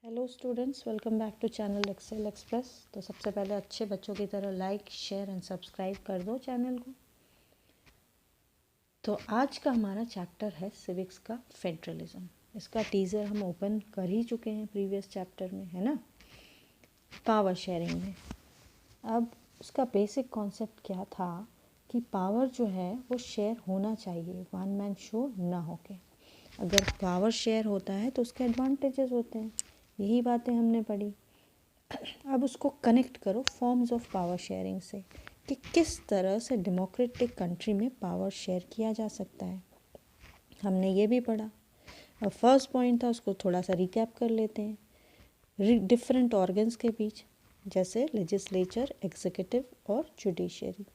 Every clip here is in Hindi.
Hello students, welcome back to channel Excel Express. तो सबसे पहले अच्छे बच्चों की तरह लाइक शेयर एंड सब्सक्राइब कर दो चैनल को। तो आज का हमारा चैप्टर है सिविक्स का फेडरलिज्म। इसका टीज़र हम ओपन कर ही चुके हैं प्रीवियस चैप्टर में, है ना, पावर शेयरिंग में। अब उसका बेसिक कॉन्सेप्ट क्या था कि पावर जो है वो शेयर होना चाहिए, वन मैन शो ना होके। अगर पावर शेयर होता है तो उसके एडवांटेजेस होते हैं, यही बातें हमने पढ़ी। अब उसको कनेक्ट करो फॉर्म्स ऑफ पावर शेयरिंग से कि किस तरह से डेमोक्रेटिक कंट्री में पावर शेयर किया जा सकता है। हमने ये भी पढ़ा। अब फर्स्ट पॉइंट था, उसको थोड़ा सा रिकैप कर लेते हैं। डिफरेंट ऑर्गन्स के बीच, जैसे लेजिस्लेचर, एग्जीक्यूटिव और जुडिशरी।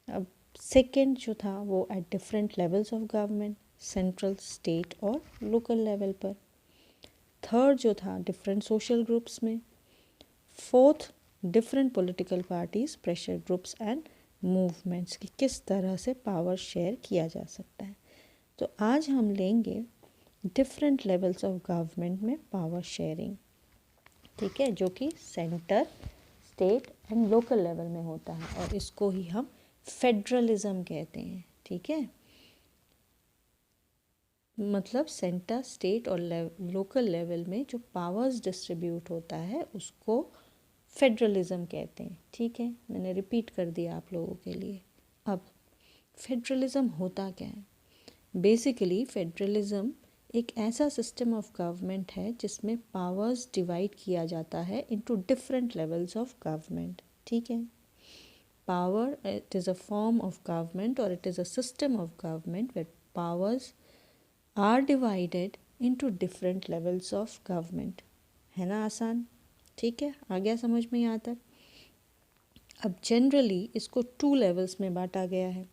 अब सेकंड जो था वो at different levels of government, central, state और लोकल लेवल पर। थर्ड जो था डिफरेंट सोशल ग्रुप्स में। Fourth, different political parties, pressure groups and movements की किस तरह से पावर शेयर किया जा सकता है। तो आज हम लेंगे डिफरेंट लेवल्स ऑफ गवर्नमेंट में पावर शेयरिंग, ठीक है, जो कि centre, state and local level में होता है, और इसको ही हम फेडरलिज्म कहते हैं, ठीक है। मतलब सेंटर, स्टेट और लोकल लेवल में जो पावर्स डिस्ट्रीब्यूट होता है उसको फेडरलिज्म कहते हैं, ठीक है। मैंने रिपीट कर दिया आप लोगों के लिए। अब फेडरलिज्म होता क्या है? बेसिकली फेडरलिज्म एक ऐसा सिस्टम ऑफ गवर्नमेंट है जिसमें पावर्स डिवाइड किया जाता है into different levels of government, ठीक है। Power, it is a form of government और it is a system of government where powers are divided into different levels of government. है ना आसान? ठीक है, आ गया समझ में यहाँ तक। अब जनरली इसको 2 लेवल्स में बांटा गया है।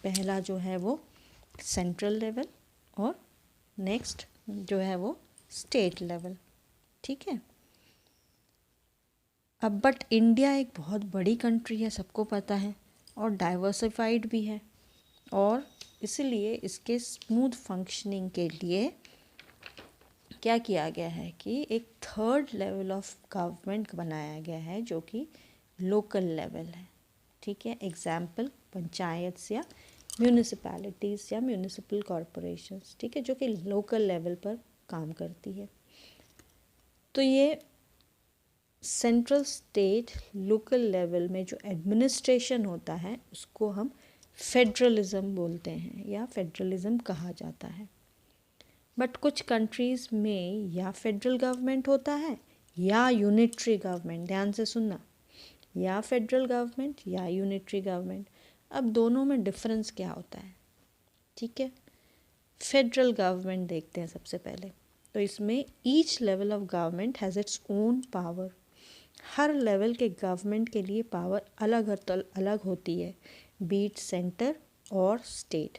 पहला जो है वो सेंट्रल लेवल और नेक्स्ट जो है वो स्टेट लेवल, ठीक है। अब बट इंडिया एक बहुत बड़ी कंट्री है, सबको पता है, और डाइवर्सिफाइड भी है, और इसलिए इसके स्मूथ फंक्शनिंग के लिए क्या किया गया है कि एक थर्ड लेवल ऑफ गवर्नमेंट बनाया गया है जो कि लोकल लेवल है, ठीक है। एग्जाम्पल पंचायत या म्यूनिसिपैलिटीज़ या म्यूनिसिपल कॉरपोरेशंस, ठीक है, जो कि लोकल लेवल पर काम करती है। तो ये सेंट्रल, स्टेट, लोकल लेवल में जो एडमिनिस्ट्रेशन होता है उसको हम फेडरलिज्म बोलते हैं या फेडरलिज्म कहा जाता है। बट कुछ कंट्रीज़ में या फेडरल गवर्नमेंट होता है या यूनिटरी गवर्नमेंट। ध्यान से सुनना, या फेडरल गवर्नमेंट या यूनिटरी गवर्नमेंट। अब दोनों में डिफरेंस क्या होता है, ठीक है। फेडरल गवर्नमेंट देखते हैं सबसे पहले। तो इसमें each level of government has its own power. Her level के गवर्नमेंट के लिए पावर अलग अलग होती है, बीट सेंटर और स्टेट,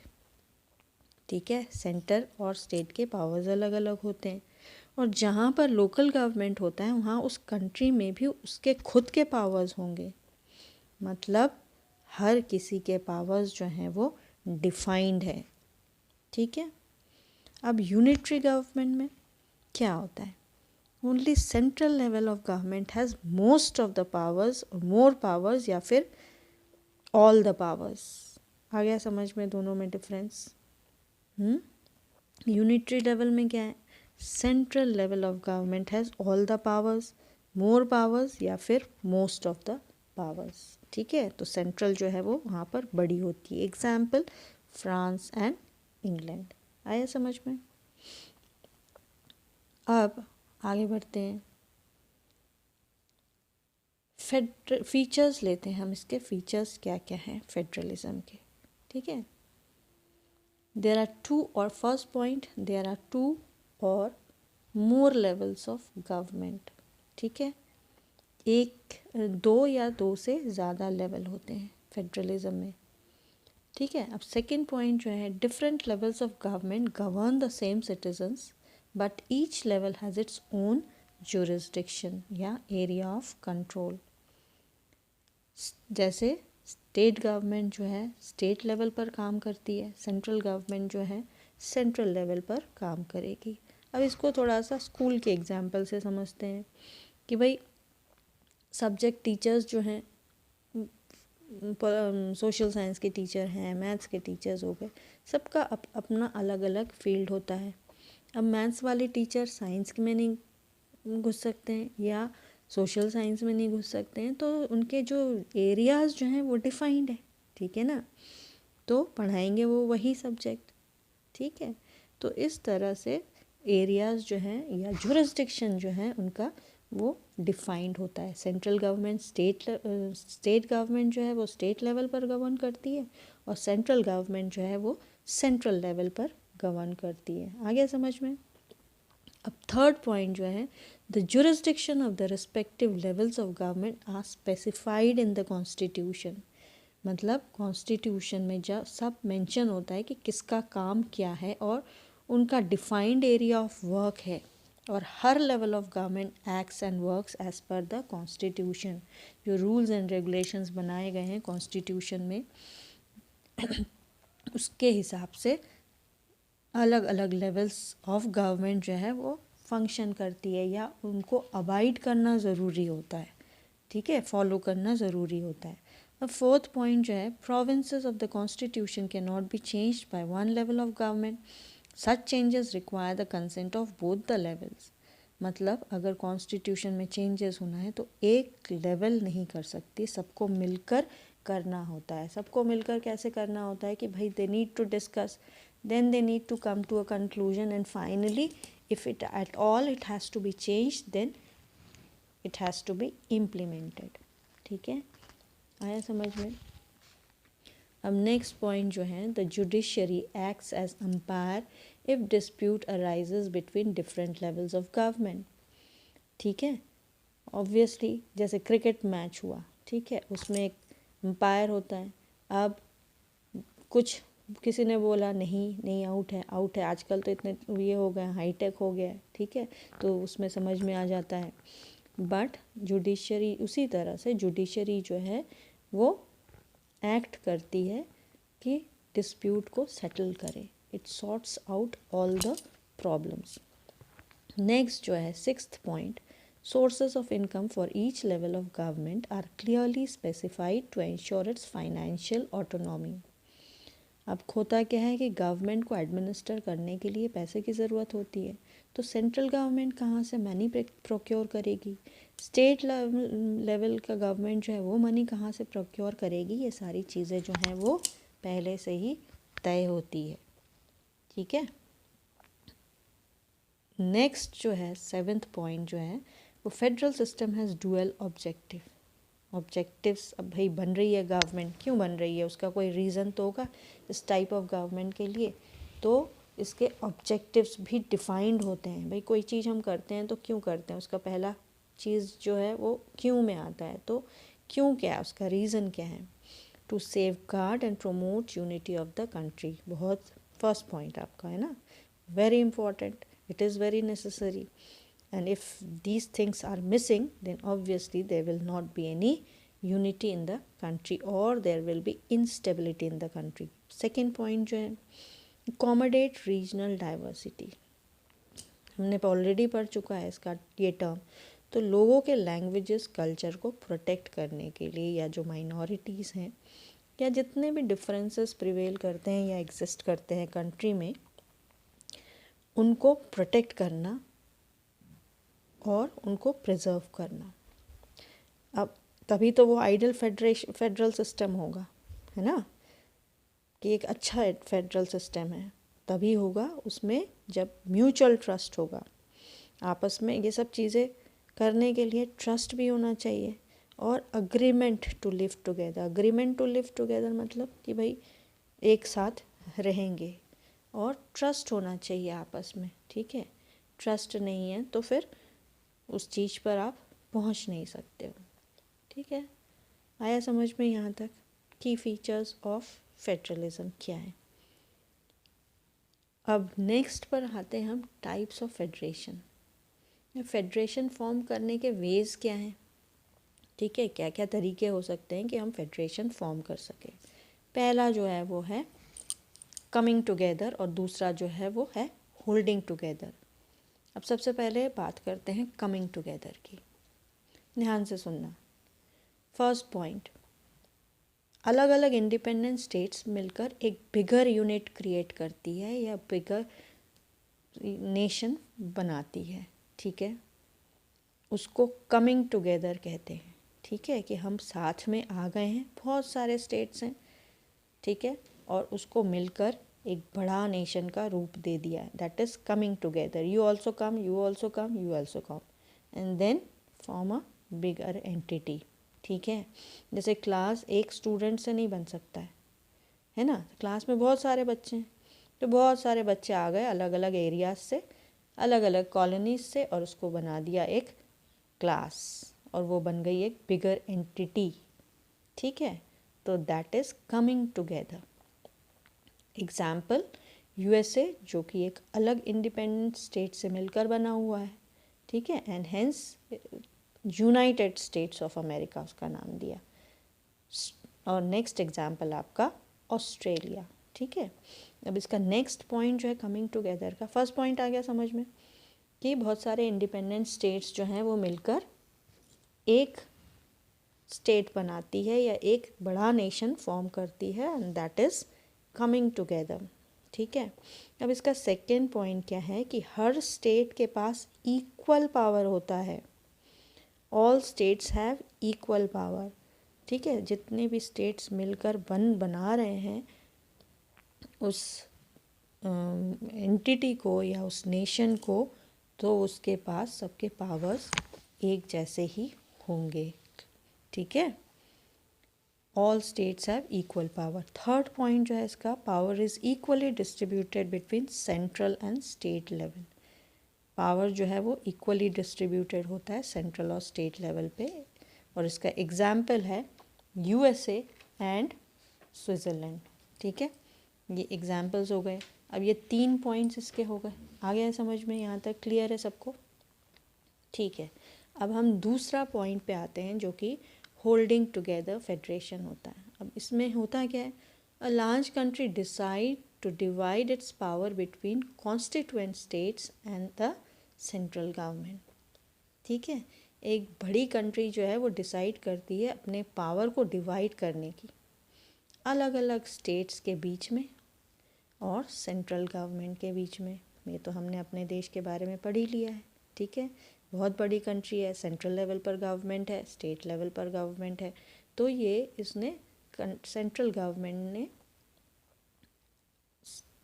ठीक है। सेंटर और स्टेट के पावर्स अलग अलग होते हैं, और जहाँ पर लोकल गवर्नमेंट होता है वहाँ उस कंट्री में भी उसके खुद के पावर्स होंगे। मतलब हर किसी के पावर्स जो हैं वो डिफाइंड है, ठीक है। अब यूनिटरी गवर्नमेंट में क्या होता है? Only central level of government has most of the powers, more powers, या फिर ऑल द पावर्स। आ गया समझ में दोनों में डिफरेंस? यूनिटरी लेवल में क्या है? Central level of government has all the powers, more powers, या फिर मोस्ट ऑफ द पावर्स, ठीक है। तो सेंट्रल जो है वो वहाँ पर बड़ी होती है। Example France and England. आया समझ में? अब आगे बढ़ते हैं। फीचर्स लेते हैं हम, इसके फीचर्स क्या क्या हैं फेडरलिज्म के, ठीक है। देयर आर टू, और first point, there are two और मोर लेवल्स ऑफ गवर्नमेंट, ठीक है। एक, दो या दो से ज़्यादा लेवल होते हैं फेडरलिज्म में, ठीक है। अब सेकंड पॉइंट जो है, different levels of government govern the same citizens but each level has its own jurisdiction या एरिया ऑफ कंट्रोल। जैसे स्टेट गवर्नमेंट जो है स्टेट लेवल पर काम करती है, सेंट्रल गवर्नमेंट जो है सेंट्रल लेवल पर काम करेगी। अब इसको थोड़ा सा स्कूल के एग्जाम्पल से समझते हैं कि भाई सब्जेक्ट टीचर्स जो हैं, सोशल साइंस के टीचर हैं, मैथ्स के टीचर्स हो गए, सबका अपना अलग अलग फील्ड होता है। अब मैथ्स वाले टीचर साइंस में नहीं घुस सकते हैं या सोशल साइंस में नहीं घुस सकते हैं, तो उनके जो एरियाज़ जो हैं वो डिफाइंड है, ठीक है ना, तो पढ़ाएंगे वो वही सब्जेक्ट, ठीक है। तो इस तरह से एरियाज़ जो हैं या जुरिस्डिक्शन जो है उनका वो डिफाइंड होता है। सेंट्रल गवर्नमेंट स्टेट गवर्नमेंट जो है वो स्टेट लेवल पर गवर्न करती है और सेंट्रल गवर्नमेंट जो है वो सेंट्रल लेवल पर गवर्न करती है। आ गया समझ में। अब थर्ड पॉइंट जो है, the jurisdiction of the respective levels of government are specified in the constitution. मतलब कॉन्स्टिट्यूशन में जब सब मेंशन होता है कि किसका काम क्या है और उनका डिफाइंड एरिया ऑफ वर्क है, और हर level of government acts and works as per the constitution. जो रूल्स एंड रेगुलेशंस बनाए गए हैं कॉन्स्टिट्यूशन में उसके हिसाब से अलग अलग लेवल्स ऑफ गवर्नमेंट जो है वो फंक्शन करती है या उनको अवॉइड करना ज़रूरी होता है, ठीक है, फॉलो करना ज़रूरी होता है। अब फोर्थ पॉइंट जो है, provinces of the constitution can not be changed by one level of government, such changes require the consent of both the levels. मतलब अगर कॉन्स्टिट्यूशन में चेंजेस होना है तो एक लेवल नहीं कर सकती, सबको मिलकर करना होता है। सबको मिलकर कैसे करना होता है कि भाई they need to discuss, then they need to come to a conclusion, and finally if it at all it has to be changed, then it has to be implemented, ठीक है, आया समझ में। अब नेक्स्ट पॉइंट जो है, the judiciary acts as umpire if dispute arises between different levels of government, ठीक है। ऑब्वियसली जैसे क्रिकेट मैच हुआ, ठीक है, उसमें एक अंपायर होता है। अब कुछ किसी ने बोला नहीं आउट है, आजकल तो इतने ये हो गए, हाईटेक हो गया है, ठीक है, तो उसमें समझ में आ जाता है। बट जुडिशरी उसी तरह से जुडिशरी जो है वो एक्ट करती है कि डिस्प्यूट को सेटल करे, it sorts out all the problems. Next जो है sixth point, sources of income for each level of government are clearly specified to ensure its financial autonomy। अब होता क्या है कि गवर्नमेंट को एडमिनिस्टर करने के लिए पैसे की ज़रूरत होती है, तो सेंट्रल गवर्नमेंट कहाँ से मनी प्रोक्योर करेगी, स्टेट लेवल का गवर्नमेंट जो है वो मनी कहाँ से प्रोक्योर करेगी, ये सारी चीज़ें जो हैं वो पहले से ही तय होती है, ठीक है। नेक्स्ट जो है सेवेंथ पॉइंट जो है वो, federal system has dual objectives. अब भाई बन रही है गवर्नमेंट, क्यों बन रही है, उसका कोई रीज़न तो होगा इस टाइप ऑफ गवर्नमेंट के लिए, तो इसके ऑब्जेक्टिव्स भी डिफाइंड होते हैं। भाई कोई चीज़ हम करते हैं तो क्यों करते हैं, उसका पहला चीज़ जो है वो क्यों में आता है, तो क्यों क्या है, उसका रीज़न क्या है। To safeguard and promote unity of the country, बहुत फर्स्ट पॉइंट आपका है ना, very important, it is very necessary, and if these things are missing then obviously there will not be any unity in the country or there will be instability in the country। second point जो है, accommodate regional diversity, हमने ऑलरेडी पढ़ चुका है इसका ये टर्म। तो लोगों के लैंग्वेजेस कल्चर को प्रोटेक्ट करने के लिए, या जो माइनॉरिटीज़ हैं या जितने भी डिफरेंसेस प्रिवेल करते हैं या एग्जिस्ट करते हैं कंट्री में, उनको प्रोटेक्ट करना और उनको प्रिजर्व करना। अब तभी तो वो आइडियल फेडरल सिस्टम होगा, है ना, कि एक अच्छा फेडरल सिस्टम है तभी होगा उसमें जब म्यूचुअल ट्रस्ट होगा। आपस में ये सब चीज़ें करने के लिए ट्रस्ट भी होना चाहिए और agreement to live together. Agreement to live together मतलब कि भाई एक साथ रहेंगे और ट्रस्ट होना चाहिए आपस में, ठीक है। ट्रस्ट नहीं है तो फिर उस चीज़ पर आप पहुंच नहीं सकते हो, ठीक है। आया समझ में यहाँ तक की फीचर्स ऑफ फेडरलिज्म क्या है। अब नेक्स्ट पर आते हैं हम types of federation. Federation form करने के वेज क्या हैं, ठीक है, क्या क्या तरीके हो सकते हैं कि हम फेडरेशन फॉर्म कर सकें। पहला जो है वो है कमिंग टुगेदर और दूसरा जो है वो है होल्डिंग टुगेदर। अब सबसे पहले बात करते हैं कमिंग टुगेदर की। ध्यान से सुनना। फर्स्ट पॉइंट, अलग अलग इंडिपेंडेंट स्टेट्स मिलकर एक बिगर यूनिट क्रिएट करती है या बिगर नेशन बनाती है, ठीक है। उसको कमिंग टुगेदर कहते हैं, ठीक है, कि हम साथ में आ गए हैं, बहुत सारे स्टेट्स हैं, ठीक है, और उसको मिलकर एक बड़ा नेशन का रूप दे दिया है। That is coming together. You also come, you also come, you also come, and then form a bigger entity, ठीक है। जैसे क्लास एक स्टूडेंट से नहीं बन सकता है ना। क्लास में बहुत सारे बच्चे हैं, तो बहुत सारे बच्चे आ गए अलग अलग एरियाज से, अलग अलग कॉलोनीज से, और उसको बना दिया एक क्लास, और वो बन गई एक बिगर एंटिटी, ठीक है। तो that is coming together. Example, USA जो कि एक अलग इंडिपेंडेंट स्टेट से मिलकर बना हुआ है, ठीक है, and hence United states of America उसका नाम दिया। और नेक्स्ट एग्जाम्पल आपका ऑस्ट्रेलिया, ठीक है। अब इसका नेक्स्ट पॉइंट जो है कमिंग टुगेदर का, फर्स्ट पॉइंट आ गया समझ में कि बहुत सारे इंडिपेंडेंट स्टेट्स जो हैं वो मिलकर एक स्टेट बनाती है या एक बड़ा नेशन फॉर्म करती है, and that is coming together, ठीक है। अब इसका सेकेंड पॉइंट क्या है कि हर स्टेट के पास इक्वल पावर होता है। All states have equal power, ठीक है। जितने भी स्टेट्स मिलकर बना रहे हैं उस एंटिटी को या उस नेशन को, तो उसके पास सबके पावर्स एक जैसे ही होंगे, ठीक है। All states have equal power. Third point जो है इसका, power is equally distributed between central and state level. Power जो है वो इक्वली डिस्ट्रीब्यूटेड होता है सेंट्रल और स्टेट लेवल पे, और इसका एग्जाम्पल है यूएसए एंड स्विट्ज़रलैंड, ठीक है। ये एग्जाम्पल्स हो गए। अब ये 3 पॉइंट्स इसके हो गए। आ गया है समझ में, यहाँ तक क्लियर है सबको, ठीक है। अब हम दूसरा पॉइंट पे आते हैं जो कि होल्डिंग टुगेदर फेडरेशन होता है। अब इसमें होता क्या है, a large country decide to divide its power between constituent states and the central government, ठीक है। एक बड़ी कंट्री जो है वो डिसाइड करती है अपने पावर को डिवाइड करने की अलग अलग स्टेट्स के बीच में और सेंट्रल गवर्नमेंट के बीच में। ये तो हमने अपने देश के बारे में पढ़ ही लिया है, ठीक है। बहुत बड़ी कंट्री है, सेंट्रल लेवल पर गवर्नमेंट है, स्टेट लेवल पर गवर्नमेंट है, तो ये इसने सेंट्रल गवर्नमेंट ने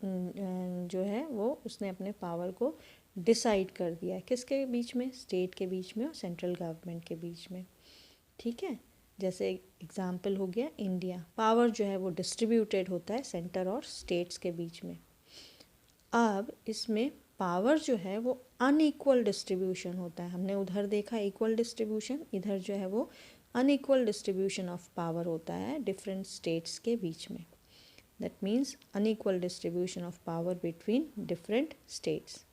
जो है वो उसने अपने पावर को डिसाइड कर दिया है किसके बीच में, स्टेट के बीच में और सेंट्रल गवर्नमेंट के बीच में, ठीक है। जैसे एग्जाम्पल हो गया इंडिया, पावर जो है वो डिस्ट्रीब्यूटेड होता है सेंटर और स्टेट्स के बीच में। अब इसमें पावर जो है वो अनइक्वल डिस्ट्रीब्यूशन होता है। हमने उधर देखा इक्वल डिस्ट्रीब्यूशन, इधर जो है वो अनइक्वल डिस्ट्रीब्यूशन ऑफ पावर होता है डिफरेंट स्टेट्स के बीच में। That means unequal distribution of power between different states.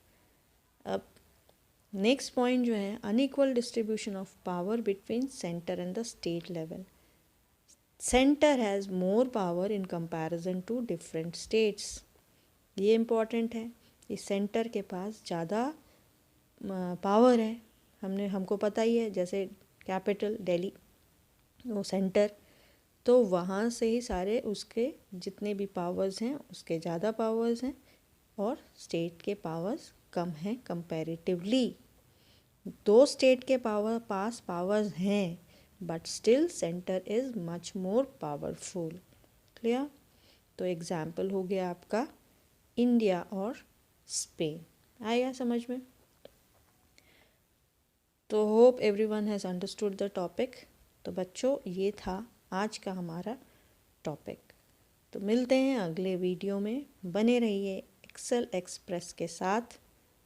अब नेक्स्ट पॉइंट जो है unequal distribution of power between centre and the state level. Centre has more power in comparison to different states. ये इम्पॉर्टेंट है, इस सेंटर के पास ज़्यादा पावर है। हमको पता ही है, जैसे कैपिटल दिल्ली वो सेंटर, तो वहाँ से ही सारे उसके जितने भी पावर्स हैं उसके ज़्यादा पावर्स हैं, और स्टेट के पावर्स कम हैं कंपैरेटिवली। दो स्टेट के पास पावर्स हैं, but still centre is much more powerful. Clear? तो एग्जाम्पल हो गया आपका इंडिया और स्पेन। आया समझ में? तो hope everyone has understood the topic. तो बच्चों ये था आज का हमारा टॉपिक। तो मिलते हैं अगले वीडियो में। बने रहिए एक्सेल एक्सप्रेस के साथ।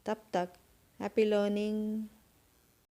तब तक हैप्पी लर्निंग।